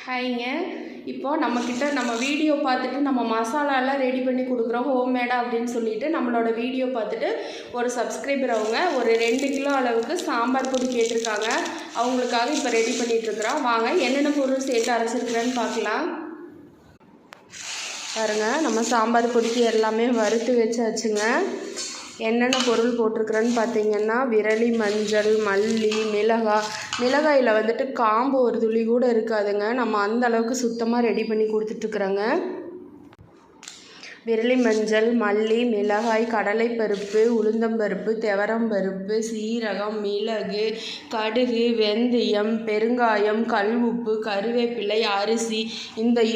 ஹாய்ங்க. இப்போது நம்மக்கிட்ட நம்ம வீடியோ பார்த்துட்டு நம்ம மசாலாலாம் ரெடி பண்ணி கொடுக்குறோம் ஹோம்மேடாக அப்படின்னு சொல்லிட்டு நம்மளோட வீடியோ பார்த்துட்டு ஒரு சப்ஸ்கிரைபர் அவங்க ஒரு 2 கிலோ அளவுக்கு சாம்பார் பொடி கேட்டிருக்காங்க. அவங்களுக்காக இப்போ ரெடி பண்ணிகிட்ருக்குறோம். வாங்க என்னென்ன பொருள் சேர்த்து அரைச்சிருக்கிறேன்னு பார்க்கலாம். பாருங்கள், நம்ம சாம்பார் பொடிக்கு எல்லாமே வறுத்து வச்சாச்சுங்க. என்னென்ன பொருள் போட்டிருக்கிறேன்னு பார்த்தீங்கன்னா விரலி மஞ்சள், மல்லி, மிளகாயில் வந்துட்டு காம்பு ஒரு துளி கூட இருக்காதுங்க. நம்ம அந்த அளவுக்கு சுத்தமாக ரெடி பண்ணி கொடுத்துட்ருக்குறோங்க. விரலி மஞ்சள், மல்லி, மிளகாய், கடலைப்பருப்பு, உளுந்தம்பருப்பு, துவரம்பருப்பு, சீரகம், மிளகு, கடுகு, வெந்தயம், பெருங்காயம், கல் உப்பு, கருவேப்பிலை, அரிசி,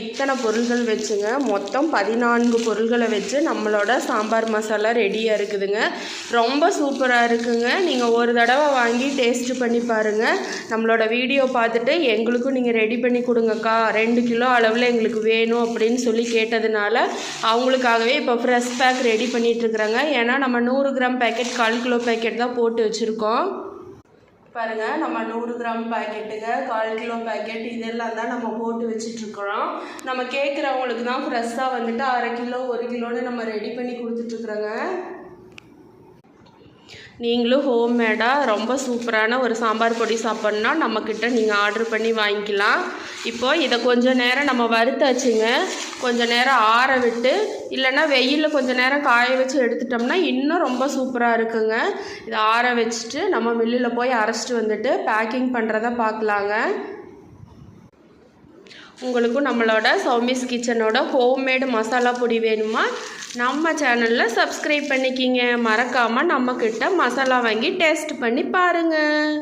இத்தனை பொருள்கள் வச்சுங்க. மொத்தம் 14 பொருள்களை வச்சு நம்மளோட சாம்பார் மசாலா ரெடியாக இருக்குதுங்க. ரொம்ப சூப்பராக இருக்குங்க. நீங்கள் ஒரு தடவை வாங்கி டேஸ்ட் பண்ணி பாருங்கள். நம்மளோட வீடியோ பார்த்துட்டு எங்களுக்கும் நீங்கள் ரெடி பண்ணி கொடுங்கக்கா, 2 கிலோ அளவில் எங்களுக்கு வேணும் அப்படின்னு சொல்லி கேட்டதுனால அவங்களுக்காகவே இப்போ ஃப்ரெஷ் பேக் ரெடி பண்ணிகிட்ருக்குறேங்க. ஏன்னா நம்ம 100 கிராம் பேக்கெட், 1/4 கிலோ பேக்கெட் தான் போட்டு வச்சுருக்கோம். பாருங்கள், நம்ம 100 கிராம் பேக்கெட்டுங்க, 1/4 கிலோ பேக்கெட் இதெல்லாம் தான் நம்ம போட்டு வச்சிட்ருக்குறோம். நம்ம கேட்குறவங்களுக்கு தான் ஃப்ரெஷ்ஷாக வந்துட்டு 1/2 கிலோ 1 கிலோன்னு நம்ம ரெடி பண்ணி கொடுத்துட்ருக்குறோங்க. நீங்களும் ஹோம்மேடாக ரொம்ப சூப்பரான ஒரு சாம்பார் பொடி சாப்பிட்ணுன்னா நம்மக்கிட்ட நீங்கள் ஆர்டர் பண்ணி வாங்கிக்கலாம். இப்போது இதை கொஞ்சம் நேரம் நம்ம வறுத்தாச்சுங்க. கொஞ்சம் நேரம் ஆற விட்டு இல்லைன்னா வெயிலில் கொஞ்சம் நேரம் காய வச்சு எடுத்துட்டோம்னா இன்னும் ரொம்ப சூப்பராக இருக்குங்க. இதை ஆற வச்சுட்டு நம்ம மில்லில் போய் அரைச்சிட்டு வந்துட்டு பேக்கிங் பண்ணுறத பார்க்கலாங்க. உங்களுக்கும் நம்மளோட சௌமிஸ் கிச்சனோட ஹோம்மேடு மசாலா பொடி வேணுமா? நம்ம சேனலில் சப்ஸ்கிரைப் பண்ணிக்கிங்க. மறக்காமல் நம்மக்கிட்ட மசாலா வாங்கி டேஸ்ட் பண்ணி பாருங்கள்.